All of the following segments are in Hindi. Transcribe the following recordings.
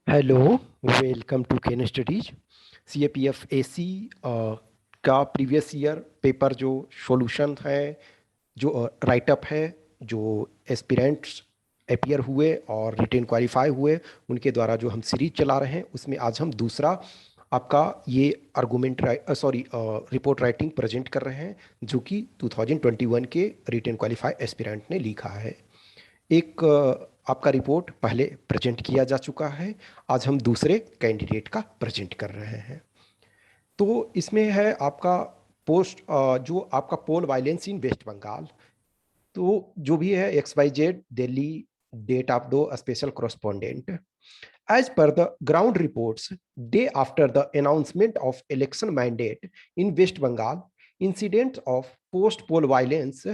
Hello, welcome to Ken Studies. CAPF AC का प्रीवियस ईयर पेपर जो सॉल्यूशन है, जो राइटअप है, जो एस्पिरेंट्स अपियर हुए और रिटेन क्वालिफाई हुए, उनके द्वारा जो हम सीरीज चला रहे हैं, उसमें आज हम दूसरा आपका ये आर्गूमेंट रिपोर्ट राइटिंग प्रेजेंट कर रहे हैं, जो कि 2021 के रिटेन क्वालिफाई एस्पिरेंट ने लिखा है। एक आपका रिपोर्ट पहले प्रेजेंट किया जा चुका है। आज हम दूसरे कैंडिडेट का प्रेजेंट कर रहे हैं। तो इसमें है आपका जो आपका पोल वायलेंस इन वेस्ट बंगाल। तो जो भी है XYZ दिल्ली, डेट ऑफ दो special correspondent. As per the ground reports, day after the announcement of election mandate in West Bengal, incidents of post-poll violence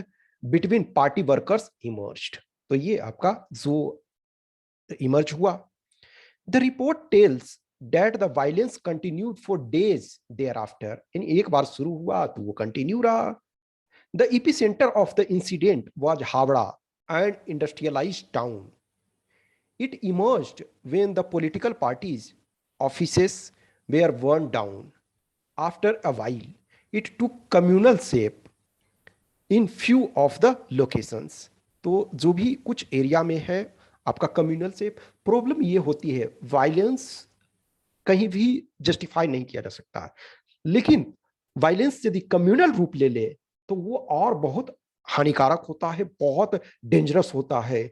between party workers emerged. तो ये आपका जो इमर्ज हुआ। The report tells that the violence continued for days thereafter, यानी एक बार शुरू हुआ तो वो कंटिन्यू रहा। The epicentre of the incident was Howrah and industrialised town. It emerged when the political parties' offices were burned down. After a while, it took communal shape in few of the locations. तो जो भी कुछ एरिया में है आपका कम्युनल शेप, प्रॉब्लम ये होती है वायलेंस कहीं भी जस्टिफाई नहीं किया जा सकता है, लेकिन वायलेंस यदि कम्युनल रूप ले ले तो वो और बहुत हानिकारक होता है, बहुत डेंजरस होता है।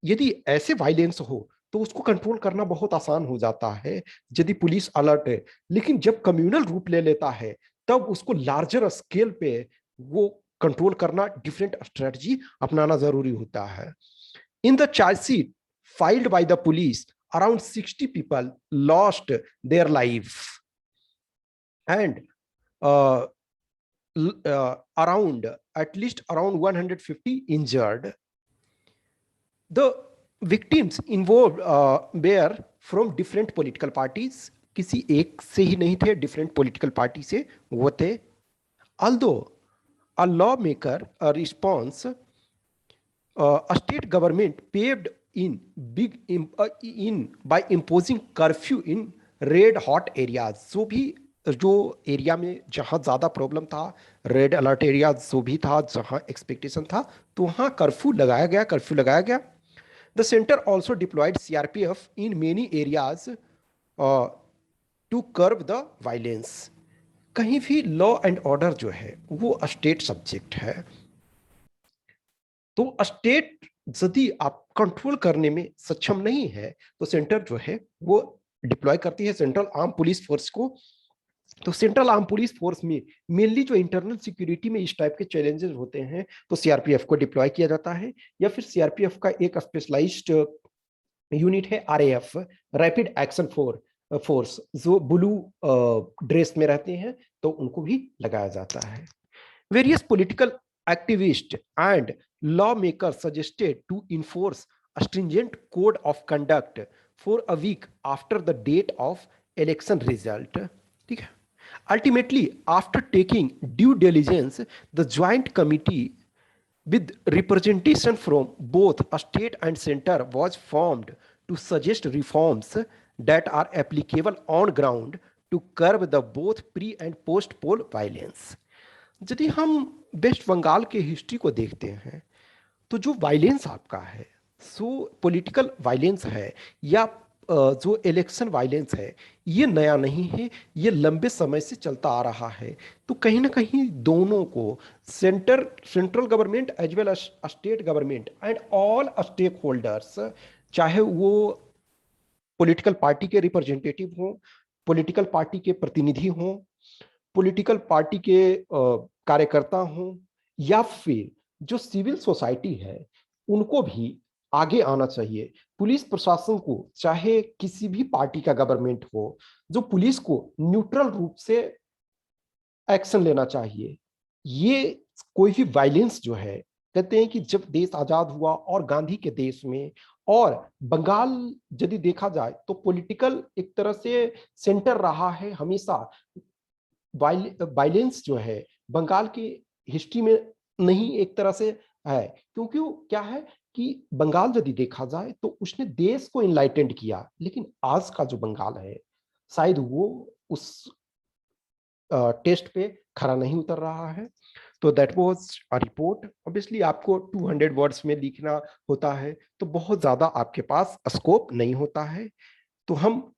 यदि ऐसे वायलेंस हो तो उसको कंट्रोल करना बहुत आसान हो जाता है यदि पुलिस अलर्ट है, लेकिन जब कम्युनल रूप ले लेता है तब उसको लार्जर स्केल पे वो कंट्रोल करना, डिफरेंट स्ट्रेटजी अपनाना जरूरी होता है। In the chargesheet filed by the police, around 60 people lost their life and uh, around at least around 150 injured. The victims involved were from different political parties. किसी एक से ही नहीं थे, डिफरेंट पॉलिटिकल पार्टी से वो थे। although a lawmaker a response, a state government paved in by imposing curfew in red hot areas। जो एरिया में जहां ज्यादा प्रॉब्लम था, रेड अलर्ट एरिया जो भी था, जहां एक्सपेक्टेशन था, तो वहां कर्फ्यू लगाया गया। The center also deployed CRPF in many areas to curb the violence। कहीं भी लॉ एंड ऑर्डर जो है वो स्टेट सब्जेक्ट है, तो स्टेट यदि आप कंट्रोल करने में सक्षम नहीं है तो सेंटर जो है वो डिप्लॉय करती है सेंट्रल आर्म पुलिस फोर्स को। तो सेंट्रल आर्म पुलिस फोर्स में मेनली जो इंटरनल सिक्योरिटी में इस टाइप के चैलेंजेस होते हैं तो सीआरपीएफ को डिप्लॉय किया जाता है, या फिर सीआरपीएफ का एक स्पेशलाइज्ड यूनिट है RAF, रैपिड एक्शन फोर्स, जो ब्लू ड्रेस में रहते हैं, तो उनको भी लगाया जाता है। Various political activist and lawmaker suggested to enforce a stringent code of conduct for a week after the date of election result। ठीक है। Ultimately, after taking due diligence, the joint committee with representation from both state and center was formed to suggest reforms that are applicable on ground to curb the both pre and post poll violence। यदि हम वेस्ट बंगाल के हिस्ट्री को देखते हैं तो जो वायलेंस आपका है, सो पॉलिटिकल वायलेंस है या जो इलेक्शन वायलेंस है, ये नया नहीं है, ये लंबे समय से चलता आ रहा है। तो कहीं ना कहीं दोनों को central government as well as state government and all stakeholders, चाहे वो पॉलिटिकल पार्टी के रिप्रेजेंटेटिव हों, पॉलिटिकल पार्टी के प्रतिनिधि हों, पॉलिटिकल पार्टी के कार्यकर्ता हों, या फिर जो सिविल सोसाइटी है, उनको भी आगे आना चाहिए। पुलिस प्रशासन को, चाहे किसी भी पार्टी का गवर्नमेंट हो, जो पुलिस को न्यूट्रल रूप से एक्शन लेना चाहिए। ये कोई भी वायलेंस जो है, कहते हैं कि जब देश आजाद हुआ और गांधी के देश में और बंगाल यदि देखा जाए तो पॉलिटिकल एक तरह से सेंटर रहा है हमेशा। वायलेंस जो है बंगाल की हिस्ट्री में नहीं एक तरह से है, क्योंकि क्या है कि बंगाल यदि देखा जाए तो उसने देश को इनलाइटेंड किया, लेकिन आज का जो बंगाल है शायद वो उस टेस्ट पे खरा नहीं उतर रहा है। तो that was a report. Obviously आपको 200 वर्ड्स में लिखना होता है, तो बहुत ज़्यादा आपके पास स्कोप नहीं होता है। तो हम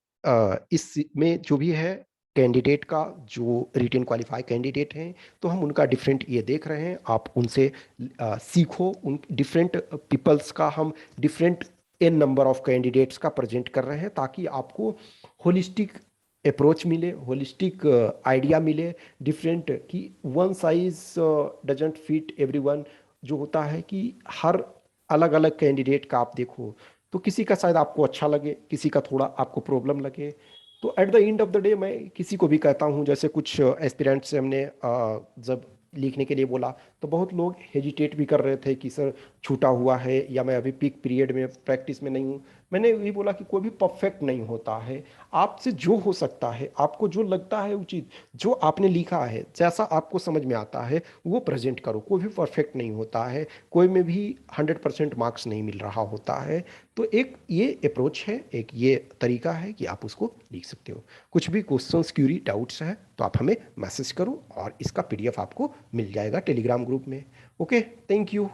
इस में जो भी है कैंडिडेट का, जो रिटेन क्वालिफाई कैंडिडेट हैं, तो हम उनका डिफरेंट ये देख रहे हैं। आप उनसे सीखो, उन डिफरेंट पीपल्स का हम different an number of candidates का प्रेजेंट कर रहे हैं, ताकि आपको होलिस्टिक अप्रोच मिले, होलिस्टिक आइडिया मिले। डिफरेंट कि one size doesn't fit everyone, जो होता है कि हर अलग अलग कैंडिडेट का आप देखो, तो किसी का शायद आपको अच्छा लगे, किसी का थोड़ा आपको प्रॉब्लम लगे। तो at the end of the day मैं किसी को भी कहता हूँ, जैसे कुछ एस्पिरेंट से हमने जब लिखने के लिए बोला, तो बहुत लोग हेजिटेट भी कर रहे थे कि सर छूटा हुआ है, या मैं अभी पीक पीरियड में प्रैक्टिस में नहीं हूँ। मैंने यही बोला कि कोई भी परफेक्ट नहीं होता है। आपसे जो हो सकता है, आपको जो लगता है उचित, जो आपने लिखा है, जैसा आपको समझ में आता है वो प्रेजेंट करो। कोई भी परफेक्ट नहीं होता है, कोई में भी 100% मार्क्स नहीं मिल रहा होता है। तो एक ये अप्रोच है, एक ये तरीका है कि आप उसको लिख सकते हो। कुछ भी क्वेश्चंस, क्यूरी, डाउट्स है तो आप हमें मैसेज करो, और इसका पीडीएफ आपको मिल जाएगा टेलीग्राम ग्रुप में। Okay, thank you.